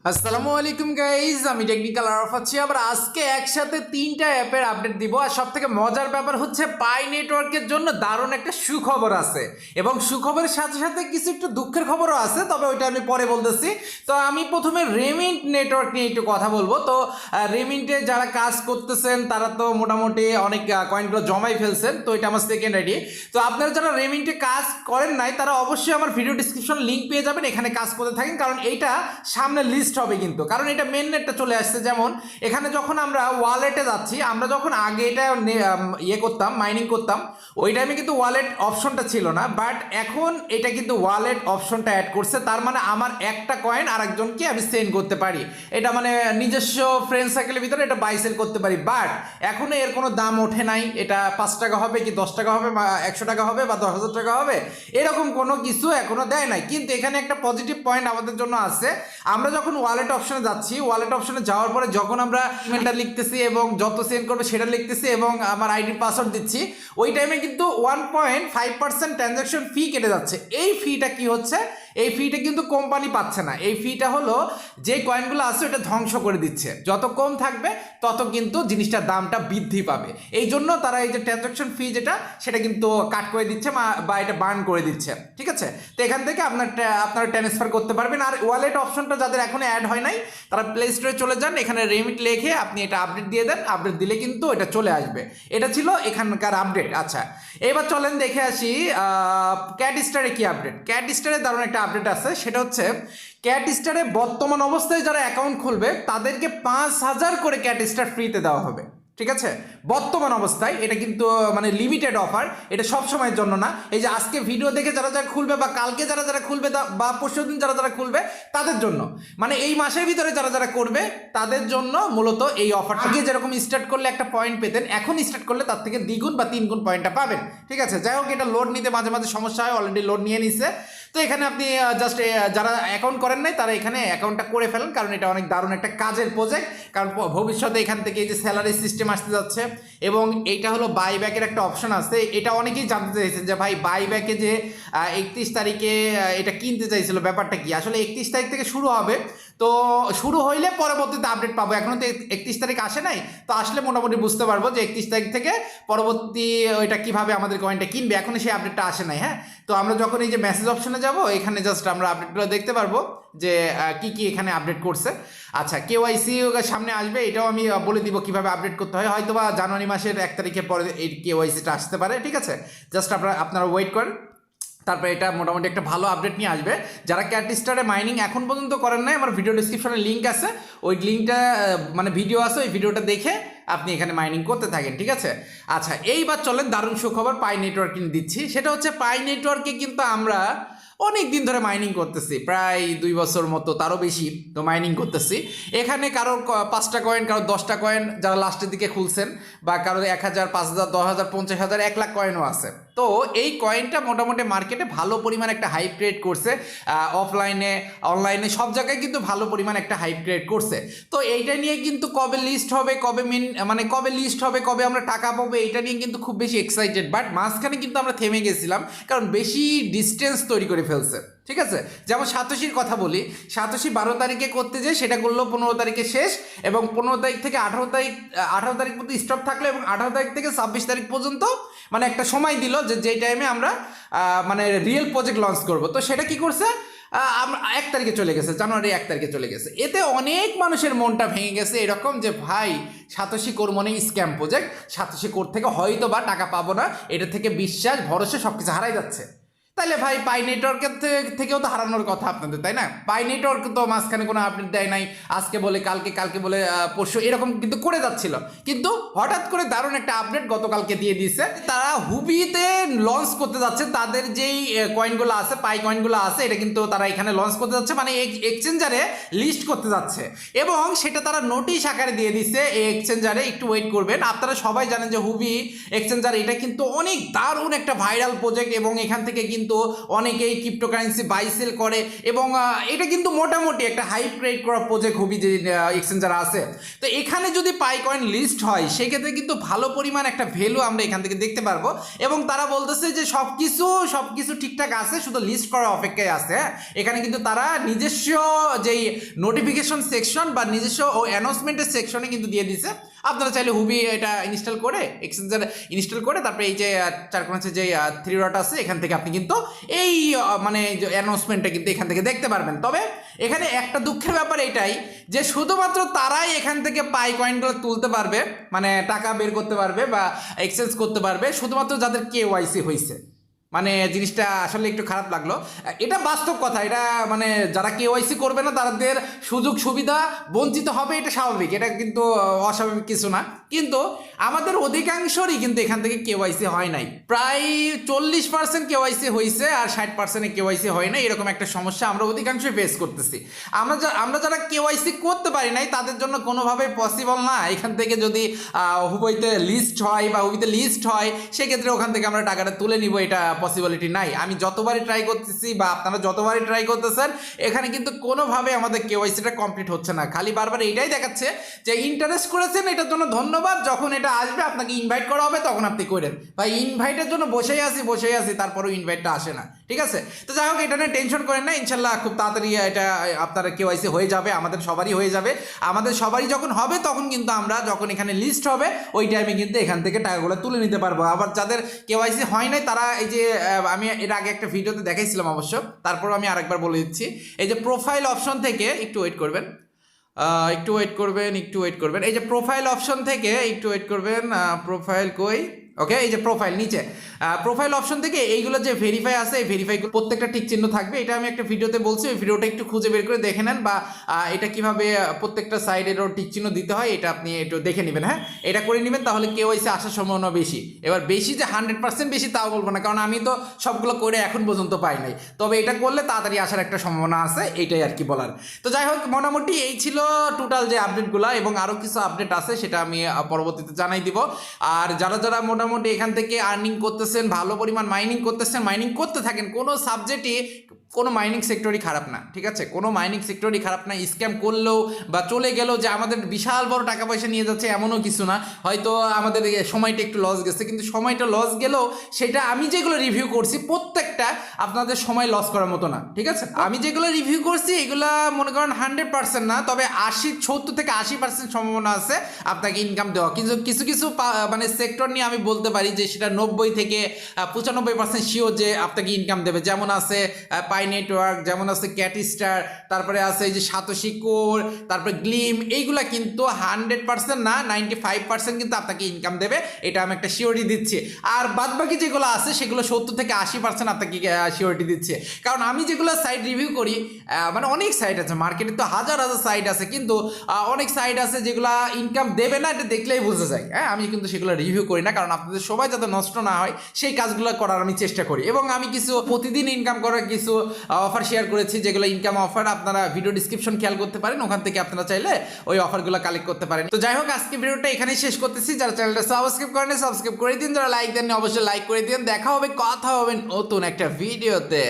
আসসালামু আলাইকুম গাইজ, আমি টেকনিক্যাল আরাফাত শিহাব। আজকে একসাথে তিনটা অ্যাপের আপডেট দিব। আর সব থেকে মজার ব্যাপার হচ্ছে পাই নেটওয়ার্কের জন্য দারুণ একটা সুখবর আছে, এবং সুখবরের সাথে সাথে কিছু একটু দুঃখের খবরও আছে, তবে ওইটা আমি পরে বলতেছি। তো আমি প্রথমে রেমিন্ট নেটওয়ার্ক নিয়ে একটু কথা বলবো। তো রেমিন্টে যারা কাজ করতেছেন তারা তো মোটামুটি অনেক কয়েনগুলো জমাই ফেলছেন, তো এটা আমার সেকেন্ড আইডি। তো আপনারা যারা রেমিন্টে কাজ করেন নাই তারা অবশ্যই আমার ভিডিও ডিসক্রিপশন লিঙ্ক পেয়ে যাবেন, এখানে কাজ করতে থাকেন, কারণ এইটা সামনে লিস্ট হবে কিন্তু, কারণ এটা মেন নেটটা চলে আসছে। যেমন এখানে যখন আমরা ওয়ালেটে যাচ্ছি, আমরা যখন আগে এটা ইয়ে করতাম, মাইনিং করতাম, ওই টাইমে কিন্তু ওয়ালেট অপশনটা ছিল না, বাট এখন এটা কিন্তু ওয়ালেট অপশনটা অ্যাড করছে। তার মানে আমার একটা কয়েন আরেকজনকে আমি সেন্ড করতে পারি, এটা মানে নিজস্ব ফ্রেন্ড সার্কেলের ভিতরে এটা বাই সেল করতে পারি। বাট এখনো এর কোনো দাম ওঠে নাই, এটা 5 টাকা হবে কি 10 টাকা হবে বা 100 টাকা হবে বা 10,000 টাকা হবে, এরকম কোনো কিছু এখনো দেয় নাই। কিন্তু এখানে একটা পজিটিভ পয়েন্ট আমাদের জন্য আছে। আমরা যখন ওয়ালেট অপশনে যাচ্ছি, ওয়ালেট অপশনে যাওয়ার পরে যখন আমরা ইমেলটা লিখতেছি এবং যত সেন্ড করবে সেটা লিখতেছি এবং আমার আইডি পাসওয়ার্ড দিচ্ছি, ওই টাইমে কিন্তু 1.5% ট্রানজ্যাকশন ফি কেটে যাচ্ছে। এই ফিটা কি হচ্ছে? এই ফিটা কিন্তু কোম্পানি পাচ্ছে না, এই ফিটা হলো যে কয়েনগুলো আছে ওটা ধ্বংস করে দিচ্ছে। যত কম থাকবে তত কিন্তু জিনিসটার দামটা বৃদ্ধি পাবে, এই জন্য তারা এই যে ট্রানজ্যাকশন ফি যেটা সেটা কিন্তু কাট করে দিচ্ছে বা এটা বার্ন করে দিচ্ছে। ঠিক আছে, তো এখান থেকে আপনারা ট্রান্সফার করতে পারবেন। আর ওয়ালেট অপশনটা যাদের এখনো অ্যাড হয় নাই তারা প্লে স্টোরে চলে যান, এখানে রেমিট লিখে আপনি এটা আপডেট দিয়ে দেন, আপডেট দিলে কিন্তু এটা চলে আসবে। এটা ছিল এখানকার আপডেট। আচ্ছা, এবার চলেন দেখে আসি ক্যাট স্টারে কি আপডেট। ক্যাট স্টারে দারুণ একটা আপডেট আছে, সেটা হচ্ছে ক্যাট স্টারে বর্তমান অবস্থায় যারা অ্যাকাউন্ট খুলবে তাদেরকে 5,000 করে ক্যাট স্টার ফ্রিতে দেওয়া হবে। ঠিক আছে, বর্তমান অবস্থায় এটা কিন্তু মানে লিমিটেড অফার, এটা সব সময়ের জন্য না। এই যে আজকে ভিডিও দেখে যারা যারা খুলবে বা কালকে যারা যারা খুলবে বা পরশুদিন যারা যারা খুলবে তাদের জন্য, মানে এই মাসের ভিতরে যারা যারা করবে তাদের জন্য মূলত এই অফারটা। আগে যেরকম স্টার্ট করলে একটা পয়েন্ট পেতেন, এখন স্টার্ট করলে তার থেকে 2 গুণ বা 3 গুণ পয়েন্টটা পাবেন। ঠিক আছে, যাই হোক, এটা লোড নিতে মাঝে মাঝে সমস্যা হয়, অলরেডি লোড নিয়ে নিছে। তো এখানে আপনি জাস্ট যারা অ্যাকাউন্ট করেন নাই তারা এখানে অ্যাকাউন্টটা করে ফেলেন, কারণ এটা অনেক দারুণ একটা কাজের প্রজেক্ট। কারণ ভবিষ্যতে এখান থেকে এই যে স্যালারি সিস্টেম আসতে যাচ্ছে, এবং এইটা হলো বাইব্যাকের একটা অপশন আছে। এটা অনেকেই জানতে চাইছেন যে ভাই বাইব্যাকে যে 31 তারিখে এটা কিনতে চাইছিল, ব্যাপারটা কি? আসলে 31 তারিখ থেকে শুরু হবে, তো শুরু হইলে পরবর্তীতে আপডেট পাবো। এখনো তো 31 তারিখ আসে নাই, তো আসলে মোটামুটি বুঝতে পারবো যে 31 তারিখ থেকে পরবর্তী ওইটা কিভাবে আমাদের কয়েনটা কিনবে। এখনো সেই আপডেটটা আসে নাই। হ্যাঁ, তো আমরা যখন এই যে মেসেজ অপশনে যাব, এখানে জাস্ট আমরা আপডেটগুলো দেখতে পারবো যে কি কি এখানে আপডেট করছে। আচ্ছা, কেওয়াইসি সামনে আসবে, এটাও আমি বলে দিব কিভাবে আপডেট করতে হয়। হয়তো বা জানুয়ারি মাসের 1 তারিখের পরে এই কেওয়াইসিটা আসতে পারে। ঠিক আছে, জাস্ট আপনারা ওয়েট করেন, তারপরে এটা মোটামুটি একটা ভালো আপডেট নিয়ে আসবে। যারা ক্যাট স্টারে মাইনিং এখন পর্যন্ত করেন নাই, আমার ভিডিও ডিসক্রিপশনে লিঙ্ক আছে, ওই লিঙ্কটা মানে ভিডিও আছে, ওই ভিডিওটা দেখে আপনি এখানে মাইনিং করতে থাকেন। ঠিক আছে, আচ্ছা, এইবার চলেন দারুণ সুখবর পাই নেটওয়ার্কিং দিচ্ছি। সেটা হচ্ছে পাই নেটওয়ার্কে কিন্তু আমরা অনেক দিন ধরে মাইনিং করতেছি, প্রায় 2 বছর মতো, তারও বেশি তো মাইনিং করতেছি। এখানে কারো 5টা কয়েন, কারো 10টা কয়েন যারা লাস্টের দিকে খুলছেন, বা কারো 1,000, 5,000, 10,000, 50,000, 1 লাখ কয়েনও আছে। তো এই কয়েনটা মোটামুটি মার্কেটে ভালো পরিমাণ একটা হাইপ ক্রিয়েট করছে, অফলাইনে অনলাইনে সব জায়গায় কিন্তু ভালো পরিমাণ একটা হাইপ ক্রিয়েট করছে। তো এইটা নিয়ে কিন্তু কবে লিস্ট হবে, কবে লিস্ট হবে, কবে আমরা টাকা পাবো, এটা নিয়ে কিন্তু খুব বেশি এক্সাইটেড। বাট মাঝখানে কিন্তু আমরা থেমে গেছিলাম, কারণ বেশি ডিস্টেন্স তৈরি করে ফেলছে। ঠিক আছে, যেমন সাতোশির কথা বলি, সাতোশি 12 তারিখে করতে যে সেটা করলো 15 তারিখে শেষ, এবং 15 তারিখ থেকে 18 তারিখ পর্যন্ত স্টক থাকলো, এবং 18 তারিখ থেকে 26 তারিখ পর্যন্ত মানে একটা সময় দিল যে যেই টাইমে আমরা মানে রিয়েল প্রজেক্ট লঞ্চ করব। তো সেটা কি করছে, আমরা 1 তারিখে চলে গেছে, জানুয়ারি 1 তারিখে চলে গেছে। এতে অনেক মানুষের মনটা ভেঙে গেছে, এরকম যে ভাই সাতোশি কোর মানে স্ক্যাম প্রজেক্ট, সাতোশি কোর থেকে হয়তো বা টাকা পাবো না, এটা থেকে বিশ্বাস ভরসা সব কিছু হারাই যাচ্ছে। তাহলে ভাই পাই নেটওয়ার্কের থেকেও তো হারানোর কথা আপনাদের, তাই না? পাই নেটওয়ার্ক তো মাঝখানে কোনো আপডেট দেয় নাই, আজকে বলে কালকে, কালকে বলে পরশু, এরকম কিন্তু করে যাচ্ছিল। কিন্তু হঠাৎ করে দারুণ একটা আপডেট গতকালকে দিয়ে দিয়েছে, তারা হুবিতে লঞ্চ করতে যাচ্ছে তাদের যেই কয়েনগুলো আছে, পাই কয়েনগুলো আছে, এটা কিন্তু তারা এখানে লঞ্চ করতে যাচ্ছে, মানে এক্সচেঞ্জারে লিস্ট করতে যাচ্ছে, এবং সেটা তারা নোটিশ আকারে দিয়ে দিচ্ছে এই এক্সচেঞ্জারে। একটু ওয়েট করবেন, আপনারা সবাই জানেন যে হুবি এক্সচেঞ্জার এটা কিন্তু অনেক দারুণ একটা ভাইরাল প্রজেক্ট, এবং এখান থেকে কিন্তু কিন্তু অনেকেই ক্রিপ্টোকারেন্সি বাই সেল করে এবং এটা কিন্তু মোটামুটি একটা হাই ক্রেডিট করা প্রজেক্ট হবি যে এক্সচেঞ্জার আছে। তো এখানে যদি পাই কয়েন লিস্ট হয় সেক্ষেত্রে কিন্তু ভালো পরিমাণ একটা ভ্যালু আমরা এখান থেকে দেখতে পারবো এবং তারা বলতেছে যে সবকিছু ঠিকঠাক আছে, শুধু লিস্ট করার অপেক্ষায় আছে। এখানে কিন্তু তারা নিজস্ব যেই নোটিফিকেশন সেকশন বা নিজস্ব ও অ্যানাউন্সমেন্টের সেকশনে কিন্তু দিয়ে দিছে। আপনারা চাইলে হুবি এটা ইনস্টল করে এক্সচেঞ্জার ইনস্টল করে তারপরে এই যে চার কোণে যে 3 ডট আছে এখান থেকে আপনি কিন্তু এই মানে অ্যানাউন্সমেন্টটা কিন্তু এখান থেকে দেখতে পারবেন। তবে এখানে একটা দুঃখের ব্যাপার এটাই যে শুধুমাত্র তারাই এখান থেকে পাই কয়েনগুলো তুলতে পারবে, মানে টাকা বের করতে পারবে বা এক্সচেঞ্জ করতে পারবে শুধুমাত্র যাদের কেওয়াইসি হয়েছে। মানে জিনিসটা আসলে একটু খারাপ লাগলো, এটা বাস্তব কথা। এটা মানে যারা কেওয়াইসি করবে না তাদের সুযোগ সুবিধা বঞ্চিত হবে, এটা স্বাভাবিক, এটা কিন্তু অস্বাভাবিক কিছু না। কিন্তু আমাদের অধিকাংশরই কিন্তু এখান থেকে কেওয়াইসি হয় নাই, প্রায় 40% কেওয়াইসি হয়েছে আর 60% কেওয়াইসি হয় নাই। এরকম একটা সমস্যা আমরা অধিকাংশই ফেস করতেছি। আমরা যারা কেওয়াইসি করতে পারি নাই তাদের জন্য কোনোভাবেই পসিবল না এখান থেকে যদি হুবইতে লিস্ট হয় বা হুবিতে লিস্ট হয় সেক্ষেত্রে ওখান থেকে আমরা টাকাটা তুলে নিব, এটা পসিবিলিটি নাই। আমি যতবারই ট্রাই করতেছি বা আপনারা যতবারই ট্রাই করতেছেন এখানে কিন্তু কোনোভাবে আমাদের কেওয়াইসিটা কমপ্লিট হচ্ছে না। খালি বারবার এইটাই দেখাচ্ছে যে ইন্টারেস্ট করেছেন, এটার জন্য ধন্যবাদ, যখন এটা আসবে আপনাকে ইনভাইট করা হবে তখন আপনি করেন। ভাই ইনভাইটের জন্য বসেই আছি তারপরেও ইনভাইটটা আসে না, ঠিক আছে? তো যাই হোক, এটা নিয়ে টেনশন করেন না, ইনশাল্লাহ খুব তাড়াতাড়ি এটা আপনার কেওয়াইসি হয়ে যাবে, আমাদের সবারই হয়ে যাবে। আমাদের সবারই যখন হবে তখন কিন্তু আমরা যখন এখানে লিস্ট হবে ওই টাইমে কিন্তু এখান থেকে টাকাগুলো তুলে নিতে পারবো। আবার যাদের কেওয়াইসি হয় নাই তারা এই যে আমি এর আগে একটা ভিডিওতে দেখাইছিলাম অবশ্য, তারপর আমি আরেকবার বলে দিচ্ছি। এই যে প্রোফাইল অপশন থেকে একটু ওয়েট করবেন, এই যে প্রোফাইল অপশন থেকে একটু ওয়েট করবেন। প্রোফাইল কই? ওকে, এই যে প্রোফাইল নিচে প্রোফাইল অপশন থেকে এইগুলো যে ভেরিফাই আছে এই ভেরিফাইগুলো প্রত্যেকটা টিক চিহ্ন থাকবে। এটা আমি একটা ভিডিওতে বলছি, ওই ভিডিওটা একটু খুঁজে বের করে দেখে নেন, বা এটা কিভাবে প্রত্যেকটা সাইডেরও টিক চিহ্ন দিতে হয় এটা আপনি একটু দেখে নেবেন। হ্যাঁ, এটা করে নেবেন, তাহলে কেওয়াইসি আসার সম্ভাবনা বেশি। এবার বেশি যে 100% বেশি তাও বলবো না, কারণ আমি তো সবগুলো করে এখন পর্যন্ত পাই নাই। তবে এটা করলে তাড়াতাড়ি আসার একটা সম্ভাবনা আছে, এইটাই আর কি বলার। তো যাই হোক, মোটামুটি এই ছিল টোটাল যে আপডেটগুলো, এবং আরও কিছু আপডেট আছে সেটা আমি পরবর্তীতে জানাই দিব। আর যারা মোটামুটি এখান থেকে আর্নিং করতেছেন, ভালো পরিমাণ মাইনিং করতেছেন, মাইনিং করতে থাকেন। কোনো সাবজেক্টই, কোনো মাইনিং সেক্টরই খারাপ না, ঠিক আছে? কোনো মাইনিং সেক্টরই খারাপ না। স্ক্যাম করলেও বা চলে গেলেও যে আমাদের বিশাল বড় টাকা পয়সা নিয়ে যাচ্ছে এমনও কিছু না। হয়তো আমাদের সময়টা একটু লস গেছে, কিন্তু সময়টা লস গেলেও সেটা আমি যেগুলো রিভিউ করছি প্রত্যেকটা আপনাদের সময় লস করার মতো না, ঠিক আছে? আমি যেগুলো রিভিউ করছি এগুলো মনে করেন 100% না, তবে 70 থেকে 80% সম্ভাবনা আছে আপনাকে ইনকাম দেওয়া। কিন্তু কিছু মানে সেক্টর নিয়ে আমি বলতে পারি যে সেটা 90 থেকে 95% শিওর যে আপনাকে ইনকাম দেবে। যেমন আছে পাই নেটওয়ার্ক, যেমন আছে ক্যাটিস্টার, তারপরে আছে এই যে সাতোশি কোর, তারপরে গ্লিম, এইগুলা কিন্তু 100% না 95% কিন্তু আপনাকে ইনকাম দেবে, এটা আমি একটা শিওরিটি দিচ্ছি। আর বাদ বাকি যেগুলো আছে সেগুলো 70 থেকে 80% আপনাকে শিওরিটি দিচ্ছে। কারণ আমি যেগুলো সাইট রিভিউ করি, মানে অনেক সাইট আছে মার্কেটে, তো হাজার সাইট আছে, কিন্তু অনেক সাইট আছে যেগুলো ইনকাম দেবে না, এটা দেখলেই বোঝা যায়। হ্যাঁ, আমি কিন্তু সেগুলো রিভিউ করি না, কারণ আপনাদের সবাই যাতে নষ্ট না হয় সেই কাজগুলো করার আমি চেষ্টা করি। এবং আমি কিছু প্রতিদিন ইনকাম করার কিছু অফার শেয়ার করেছি, যেগুলো ইনকাম অফার, আপনারা ভিডিও ডিসক্রিপশন খেয়াল করতে পারেন, ওখান থেকে আপনারা চাইলে ওই অফারগুলো কালেক্ট করতে পারেন। তো যাই হোক, আজকে ভিডিওটা এখানেই শেষ করতেছি। যারা চ্যানেলটা সাবস্ক্রাইব করেন সাবস্ক্রাইব করে দিন, যারা লাইক দেন অবশ্যই লাইক করে দিন। দেখা হবে, কথা হবে নতুন একটা ভিডিওতে।